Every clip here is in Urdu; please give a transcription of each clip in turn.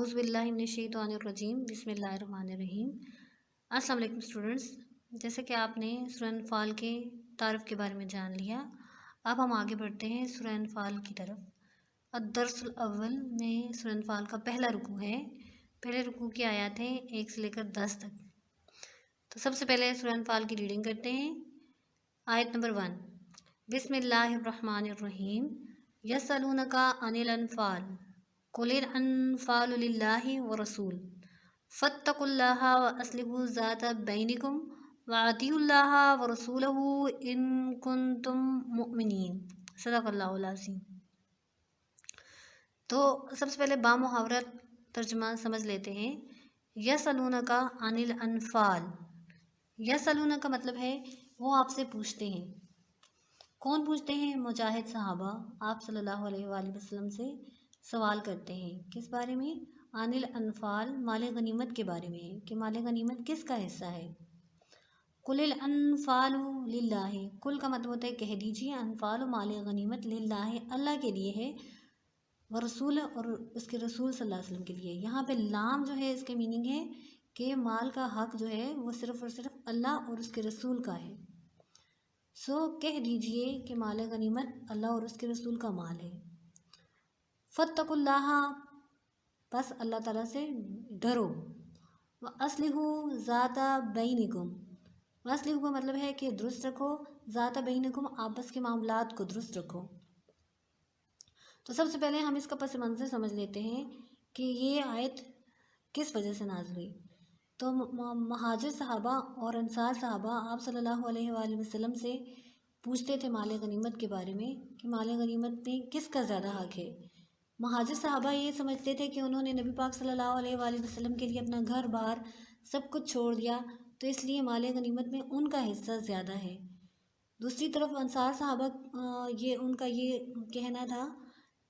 اعوذ باللہ من الشیطان الرجیم بسم اللہ الرحمن الرحیم۔ السلام علیکم اسٹوڈنٹس، جیسے کہ آپ نے سورہ انفال کے تعارف کے بارے میں جان لیا، اب ہم آگے بڑھتے ہیں سورہ انفال کی طرف۔ الدرس الاول میں سورہ انفال کا پہلا رکوع ہے۔ پہلے رکوع کی آیات ہیں 1 سے لے کر 10 تک۔ تو سب سے پہلے سورہ انفال کی ریڈنگ کرتے ہیں۔ آیت نمبر 1، بسم اللہ الرحمن الرحیم۔ یسألونک عن الانفال قل الانفال للہ ورسول فاتقوا اللہ واصلحوا ذات بینکم واطیعوا اللہ ورسولہ ان کنتم مؤمنین۔ صدق اللہ العظیم۔ تو سب سے پہلے با محاورہ ترجمہ سمجھ لیتے ہیں۔ یسألونک عن الانفال، یسألونک کا مطلب ہے وہ آپ سے پوچھتے ہیں۔ کون پوچھتے ہیں؟ مجاہد صحابہ آپ صلی اللہ علیہ وآلہ وسلم سے سوال کرتے ہیں۔ کس بارے میں؟ عن الانفال، مال غنیمت کے بارے میں، کہ مال غنیمت کس کا حصہ ہے۔ قل الانفال للہ، کل کا مطلب ہوتا ہے کہہ دیجیے، انفال مال غنیمت للہ اللہ کے لیے ہے، ورسول اور اس کے رسول صلی اللہ علیہ وسلم کے لیے۔ یہاں پہ لام جو ہے اس کے میننگ ہے کہ مال کا حق جو ہے وہ صرف اور صرف اللہ اور اس کے رسول کا ہے۔ کہہ دیجئے کہ مال غنیمت اللہ اور اس کے رسول کا مال ہے۔ فاتقوا اللہ، بس اللہ تعالیٰ سے ڈرو۔ وَأَصْلِحُوا ذَاتَ بَيْنِكُمْ، وَأَصْلِحُوا کا مطلب ہے کہ درست رکھو، ذات بینکم آپس کے معاملات کو درست رکھو۔ تو سب سے پہلے ہم اس کا پس منظر سمجھ لیتے ہیں کہ یہ آیت کس وجہ سے نازل ہوئی۔ تو مہاجر صحابہ اور انصار صحابہ آپ صلی اللہ علیہ وآلہ وسلم سے پوچھتے تھے مال غنیمت کے بارے میں کہ مال غنیمت میں کس کا زیادہ حق ہے۔ مہاجر صحابہ یہ سمجھتے تھے کہ انہوں نے نبی پاک صلی اللہ علیہ وآلہ وسلم کے لیے اپنا گھر بار سب کچھ چھوڑ دیا، تو اس لیے مال غنیمت میں ان کا حصہ زیادہ ہے۔ دوسری طرف انصار صحابہ ان کا یہ کہنا تھا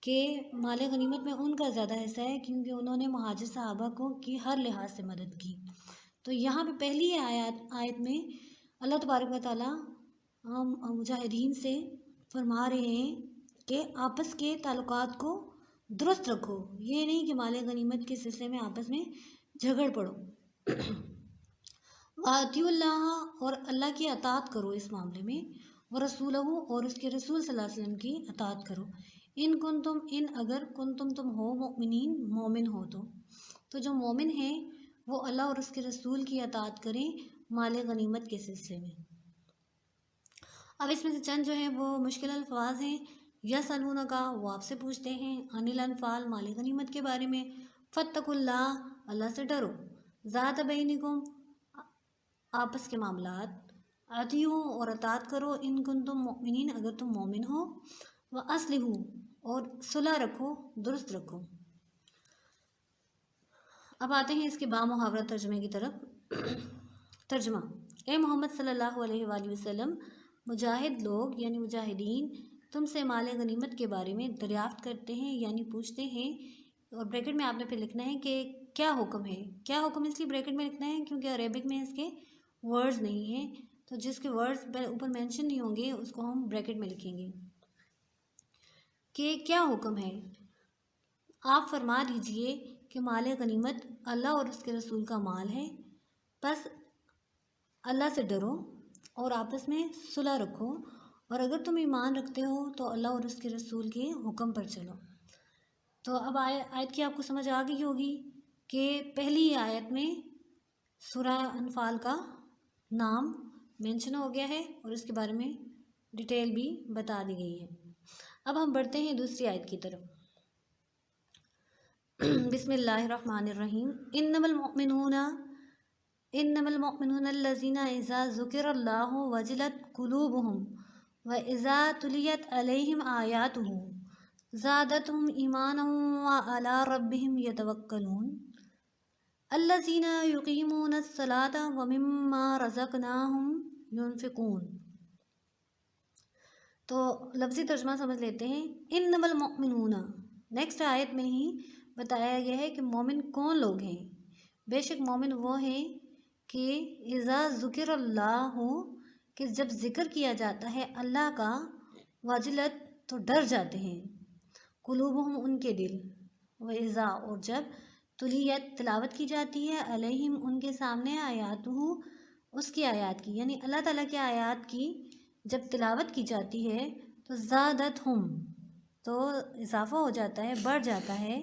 کہ مال غنیمت میں ان کا زیادہ حصہ ہے، کیونکہ انہوں نے مہاجر صحابہ کی ہر لحاظ سے مدد کی۔ تو یہاں پہ پہلی آیت میں اللہ تبارک و تعالیٰ مجاہدین سے فرما رہے ہیں کہ آپس کے تعلقات کو درست رکھو، یہ نہیں کہ مال غنیمت کے سلسلے میں آپس میں جھگڑ پڑو۔ وَأَطِیعُوا اللَّهَ، اور اللہ کی اطاعت کرو اس معاملے میں، وَرَسُولَهُ، اور اس کے رسول صلی اللہ علیہ وسلم کی اطاعت کرو۔ ان کنتم، ان اگر کنتم تم ہو، مؤمنین مومن ہو تو جو مومن ہیں وہ اللہ اور اس کے رسول کی اطاعت کریں مال غنیمت کے سلسلے میں۔ اب اس میں سے چند جو ہیں وہ مشکل الفاظ ہیں۔ یسألونک، وہ آپ سے پوچھتے ہیں، عن الانفال مال غنیمت کے بارے میں، فاتقوا اللہ، اللہ سے ڈرو، ذات بینکم آپس کے معاملات، اطیعوا اور اطاعت کرو، ان کنتم مؤمنین اگر تم مومن ہو، واصلحوا اور صلح رکھو، درست رکھو۔ اب آتے ہیں اس کے با محاورہ ترجمے کی طرف۔ ترجمہ: اے محمد صلی اللہ علیہ وآلہ وسلم، مجاہد لوگ یعنی مجاہدین تم سے مال غنیمت کے بارے میں دریافت کرتے ہیں، یعنی پوچھتے ہیں، اور بریکٹ میں آپ نے پھر لکھنا ہے کہ کیا حکم ہے۔ کیا حکم اس لیے بریکٹ میں لکھنا ہے کیونکہ عربک میں اس کے ورڈز نہیں ہیں، تو جس کے ورڈز اوپر مینشن نہیں ہوں گے اس کو ہم بریکٹ میں لکھیں گے کہ کیا حکم ہے۔ آپ فرما دیجئے کہ مال غنیمت اللہ اور اس کے رسول کا مال ہے، بس اللہ سے ڈرو اور آپس میں صلح رکھو، اور اگر تم ایمان رکھتے ہو تو اللہ اور اس کے رسول کے حکم پر چلو۔ تو اب آیت کی آپ کو سمجھ آ گئی ہوگی کہ پہلی آیت میں سورہ انفال کا نام مینشن ہو گیا ہے اور اس کے بارے میں ڈیٹیل بھی بتا دی گئی ہے۔ اب ہم بڑھتے ہیں دوسری آیت کی طرف۔ بسم اللہ الرحمن الرحیم۔ انما المؤمنون الذین اذا ذکر اللہ وجلت قلوبہم وَإِذَا تُلِيَتْ عَلَيْهِمْ آيَاتُهُ زَادَتْهُمْ إِيمَانًا وَعَلَىٰ رَبِّهِمْ يَتَوَكَّلُونَ الَّذِينَ يُقِيمُونَ الصَّلَاةَ وَمِمَّا رَزَقْنَاهُمْ يُنْفِقُونَ۔ تو لفظی ترجمہ سمجھ لیتے ہیں۔ انما المؤمنون، نیکسٹ آیت میں ہی بتایا گیا ہے کہ مومن کون لوگ ہیں۔ بے شک مومن وہ ہیں کہ اذا ذکر اللہ، کہ جب ذکر کیا جاتا ہے اللہ کا، واجلت تو ڈر جاتے ہیں، قلوبہم ان کے دل، وَإِذَا اور جب تلیت تلاوت کی جاتی ہے، علیہم ان کے سامنے، آیاتہ اس کی آیات کی، یعنی اللہ تعالیٰ کے آیات کی جب تلاوت کی جاتی ہے تو زادتہم تو اضافہ ہو جاتا ہے، بڑھ جاتا ہے،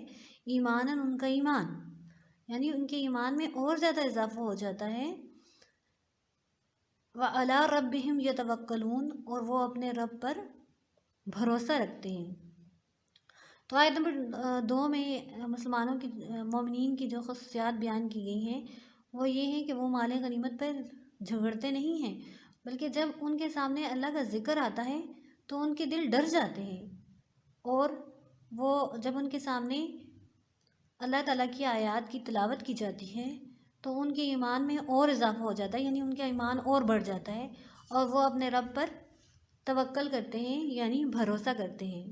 ایماناً ان کا ایمان، یعنی ان کے ایمان میں اور زیادہ اضافہ ہو جاتا ہے، وَعَلَىٰ رَبِّهِمْ يَتَوَكَّلُونَ اور وہ اپنے رب پر بھروسہ رکھتے ہیں۔ تو آیت نمبر 2 میں مسلمانوں کی مومنین کی جو خصوصیات بیان کی گئی ہیں وہ یہ ہے کہ وہ مال غنیمت پر جھگڑتے نہیں ہیں، بلکہ جب ان کے سامنے اللہ کا ذکر آتا ہے تو ان کے دل ڈر جاتے ہیں، اور وہ جب ان کے سامنے اللہ تعالیٰ کی آیات کی تلاوت کی جاتی ہے تو ان کے ایمان میں اور اضافہ ہو جاتا ہے، یعنی ان کا ایمان اور بڑھ جاتا ہے، اور وہ اپنے رب پر توکل کرتے ہیں، یعنی بھروسہ کرتے ہیں۔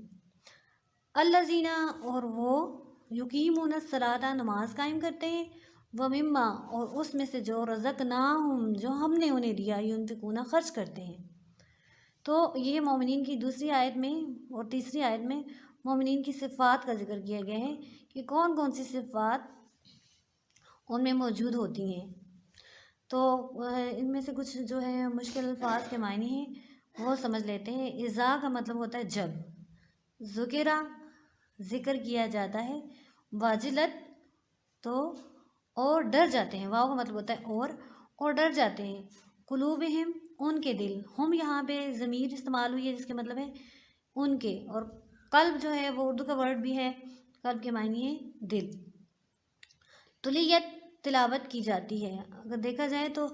الذین اور وہ یقیمون الصلاۃ نماز قائم کرتے ہیں، ومما اور اس میں سے جو رزقناہم جو ہم نے انہیں دیا، ینفقون خرچ کرتے ہیں۔ تو یہ مومنین کی دوسری آیت میں اور تیسری آیت میں مومنین کی صفات کا ذکر کیا گیا ہے کہ کون کون سی صفات ان میں موجود ہوتی ہیں۔ تو ان میں سے کچھ جو ہے مشکل الفاظ کے معنی ہیں وہ سمجھ لیتے ہیں۔ اذا کا مطلب ہوتا ہے جب، ذکرہ ذکر کیا جاتا ہے، واجلت تو اور ڈر جاتے ہیں، واو کا مطلب ہوتا ہے اور ڈر جاتے ہیں، قلوبہم ان کے دل، ہم یہاں پہ ضمیر استعمال ہوئی ہے جس کے مطلب ہے ان کے، اور قلب جو ہے وہ اردو کا ورڈ بھی ہے، قلب کے معنی ہے دل۔ تلیت تلاوت کی جاتی ہے، اگر دیکھا جائے تو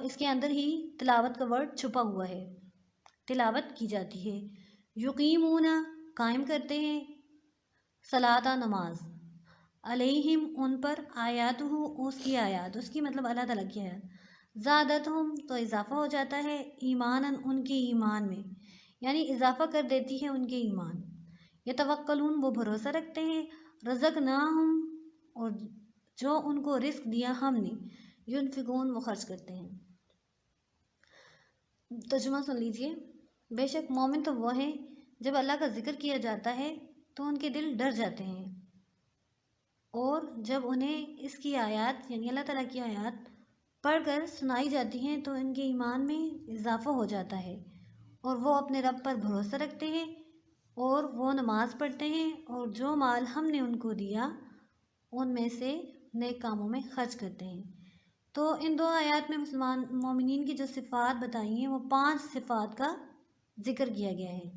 اس کے اندر ہی تلاوت کا ورڈ چھپا ہوا ہے، تلاوت کی جاتی ہے۔ یقیمون قائم کرتے ہیں، صلاۃ نماز، علیہم ان پر، آیاتہ اس کی آیات، اس کی مطلب اللہ تعالیٰ کی آیات، زادتہم تو اضافہ ہو جاتا ہے، ایماناً ان کے ایمان میں، یعنی اضافہ کر دیتی ہے ان کے ایمان۔ یتوکلون وہ بھروسہ رکھتے ہیں، رزقناہم اور جو ان کو رزق دیا ہم نے، ینفقون وہ خرچ کرتے ہیں۔ ترجمہ سن لیجئے۔ بے شک مومن تو وہ ہیں جب اللہ کا ذکر کیا جاتا ہے تو ان کے دل ڈر جاتے ہیں، اور جب انہیں اس کی آیات یعنی اللہ تعالیٰ کی آیات پڑھ کر سنائی جاتی ہیں تو ان کے ایمان میں اضافہ ہو جاتا ہے، اور وہ اپنے رب پر بھروسہ رکھتے ہیں، اور وہ نماز پڑھتے ہیں، اور جو مال ہم نے ان کو دیا ان میں سے نیک کاموں میں خرچ کرتے ہیں۔ تو ان دو آیات میں مومنین کی جو صفات بتائی ہیں وہ 5 صفات کا ذکر کیا گیا ہے۔